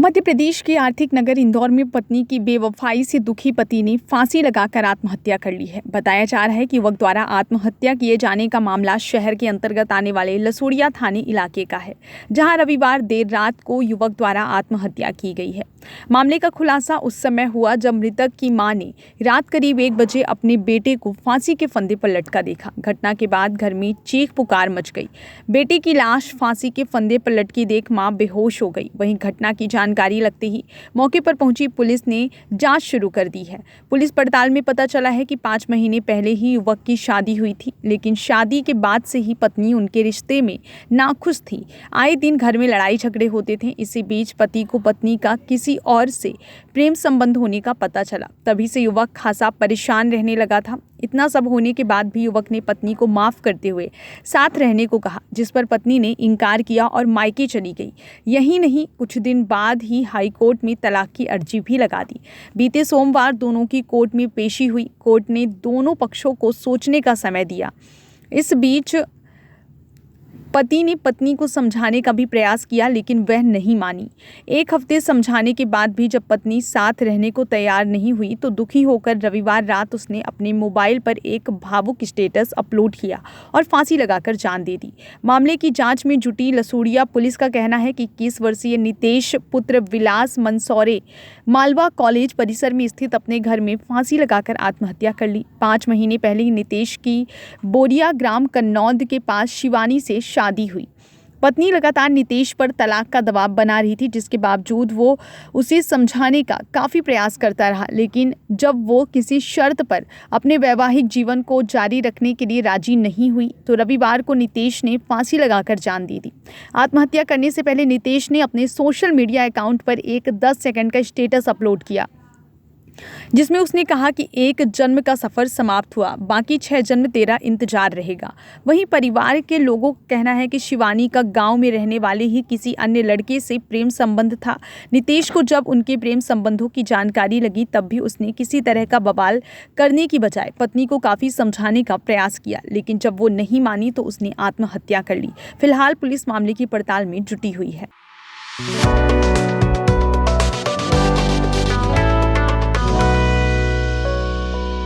मध्य प्रदेश के आर्थिक नगर इंदौर में पत्नी की बेवफाई से दुखी पति ने फांसी लगाकर आत्महत्या कर ली है। बताया जा रहा है कि युवक द्वारा आत्महत्या किए जाने का मामला शहर के अंतर्गत आने वाले लसूड़िया थाने इलाके का है, जहां रविवार देर रात को युवक द्वारा आत्महत्या की गई है। मामले का खुलासा उस समय हुआ जब मृतक की मां ने रात करीब 1 बजे अपने बेटे को फांसी के फंदे पर लटका देखा। घटना के बाद घर में चीख पुकार मच गई। बेटे की लाश फांसी के फंदे पर लटकी देख मां बेहोश हो गई। वहीं घटना की जानकारी लगते ही मौके पर पहुंची पुलिस ने जांच शुरू कर दी है। पुलिस पड़ताल में पता चला है कि 5 महीने पहले ही युवक की शादी हुई थी, लेकिन शादी के बाद से ही पत्नी उनके रिश्ते में नाखुश थी। आए दिन घर में लड़ाई झगड़े होते थे। इसी बीच पति को पत्नी का किसी और से प्रेम संबंध होने का पता चला। तभी से युवक खासा परेशान रहने लगा था। इतना सब होने के बाद भी युवक ने पत्नी को माफ करते हुए साथ रहने को कहा, जिस पर पत्नी ने इनकार किया और मायके चली गई। यही नहीं, कुछ दिन बाद ही हाई कोर्ट में तलाक की अर्जी भी लगा दी। बीते सोमवार दोनों की कोर्ट में पेशी हुई। कोर्ट ने दोनों पक्षों को सोचने का समय दिया। इस बीच पति ने पत्नी को समझाने का भी प्रयास किया, लेकिन वह नहीं मानी। 1 हफ्ते समझाने के बाद भी जब पत्नी साथ रहने को तैयार नहीं हुई तो दुखी होकर रविवार रात उसने अपने मोबाइल पर एक भावुक स्टेटस अपलोड किया और फांसी लगाकर जान दे दी। मामले की जांच में जुटी लसूड़िया पुलिस का कहना है कि 21 वर्षीय नितेश पुत्र विलास मंसौरे मालवा कॉलेज परिसर में स्थित अपने घर में फांसी लगाकर आत्महत्या कर ली। 5 महीने पहले ही नितेश की बोरिया ग्राम कन्नौद के पास शिवानी से शादी हुई। पत्नी लगातार नितेश पर तलाक का दबाव बना रही थी, जिसके बावजूद वो उसे समझाने का काफ़ी प्रयास करता रहा, लेकिन जब वो किसी शर्त पर अपने वैवाहिक जीवन को जारी रखने के लिए राजी नहीं हुई तो रविवार को नितेश ने फांसी लगाकर जान दे दी। आत्महत्या करने से पहले नितेश ने अपने सोशल मीडिया अकाउंट पर एक 10 सेकंड का स्टेटस अपलोड किया, जिसमें उसने कहा कि 1 जन्म का सफ़र समाप्त हुआ, बाकी 6 जन्म तेरा इंतजार रहेगा। वहीं परिवार के लोगों का कहना है कि शिवानी का गांव में रहने वाले ही किसी अन्य लड़के से प्रेम संबंध था। नितेश को जब उनके प्रेम संबंधों की जानकारी लगी तब भी उसने किसी तरह का बवाल करने की बजाय पत्नी को काफ़ी समझाने का प्रयास किया, लेकिन जब वो नहीं मानी तो उसने आत्महत्या कर ली। फिलहाल पुलिस मामले की पड़ताल में जुटी हुई है।